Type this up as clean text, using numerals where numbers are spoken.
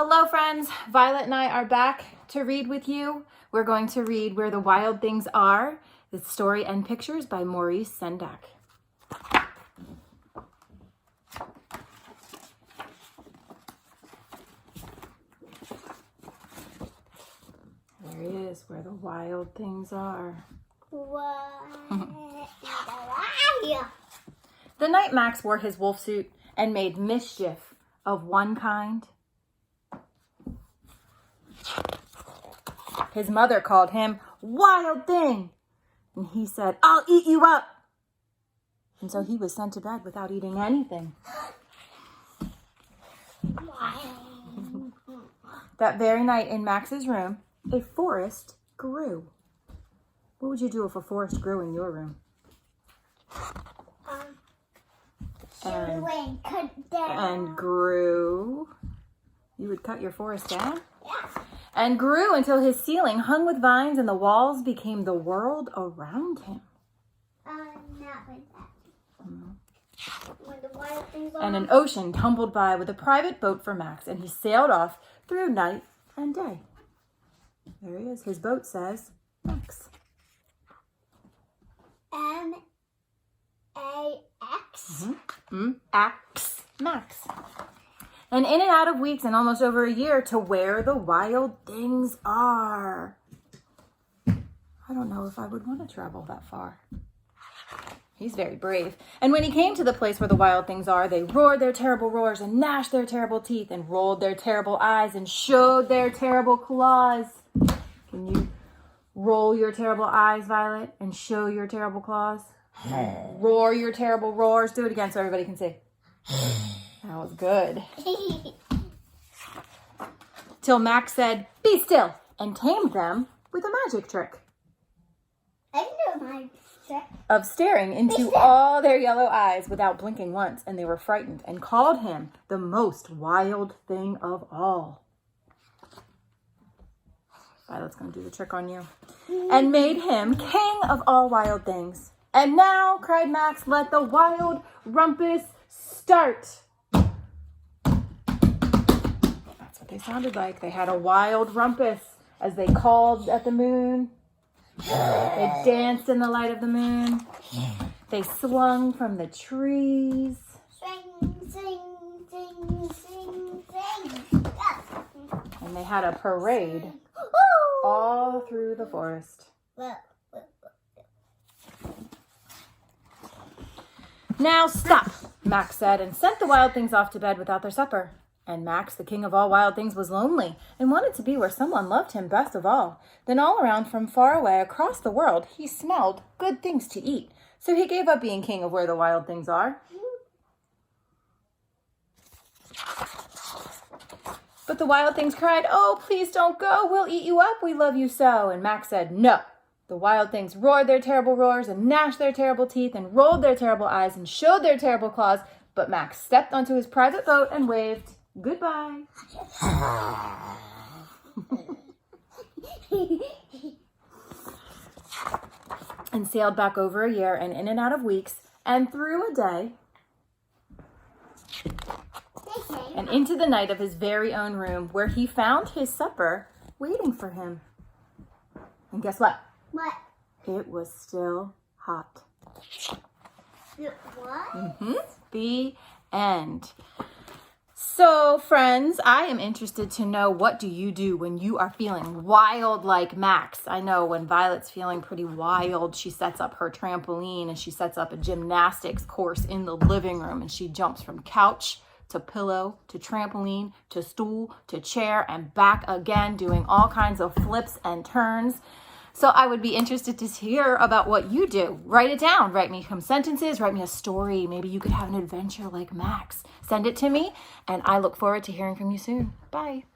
Hello friends, Violet and I are back to read with you. We're going to read Where the Wild Things Are, the story and pictures by Maurice Sendak. There he is, Where the Wild Things Are. The night Max wore his wolf suit and made mischief of one kind, his mother called him Wild Thing, and he said, "I'll eat you up." And so he was sent to bed without eating anything. That very night in Max's room, a forest grew. What would you do if a forest grew in your room? And grew. You would cut your forest down? Yeah. And grew until his ceiling hung with vines and the walls became the world around him. Not like that. When the wild things are. And an ocean tumbled by with a private boat for Max, and he sailed off through night and day. There he is. His boat says Max. M-A-X? Axe Max. And in and out of weeks and almost over a year to where the wild things are. I don't know if I would want to travel that far. He's very brave. And when he came to the place where the wild things are, they roared their terrible roars and gnashed their terrible teeth and rolled their terrible eyes and showed their terrible claws. Can you roll your terrible eyes, Violet, and show your terrible claws? Roar your terrible roars. Do it again so everybody can see. That was good. Till Max said, "Be still," and tamed them with a magic trick I know my trick. of staring into all their yellow eyes without blinking once, and they were frightened and called him the most wild thing of all. Violet's going to do the trick on you. And made him king of all wild things. "And now," cried Max, "let the wild rumpus start." That's what they sounded like. They had a wild rumpus as they called at the moon. They danced in the light of the moon. They swung from the trees. Sing, sing, sing, sing, sing. And they had a parade all through the forest. "Now stop," Max said, and sent the wild things off to bed without their supper. And Max, the king of all wild things, was lonely and wanted to be where someone loved him best of all. Then all around from far away across the world, he smelled good things to eat. So he gave up being king of where the wild things are. But the wild things cried, "Oh, please don't go. We'll eat you up. We love you so." And Max said, "No." The wild things roared their terrible roars and gnashed their terrible teeth and rolled their terrible eyes and showed their terrible claws. But Max stepped onto his private boat and waved goodbye. And sailed back over a year and in and out of weeks and through a day and into the night of his very own room, where he found his supper waiting for him. And guess what? What? It was still hot. What? The end. So, friends, I am interested to know, what do you do when you are feeling wild like Max? I know when Violet's feeling pretty wild, she sets up her trampoline and she sets up a gymnastics course in the living room, and she jumps from couch to pillow to trampoline to stool to chair and back again, doing all kinds of flips and turns. So I would be interested to hear about what you do. Write it down. Write me some sentences. Write me a story. Maybe you could have an adventure like Max. Send it to me, and I look forward to hearing from you soon. Bye.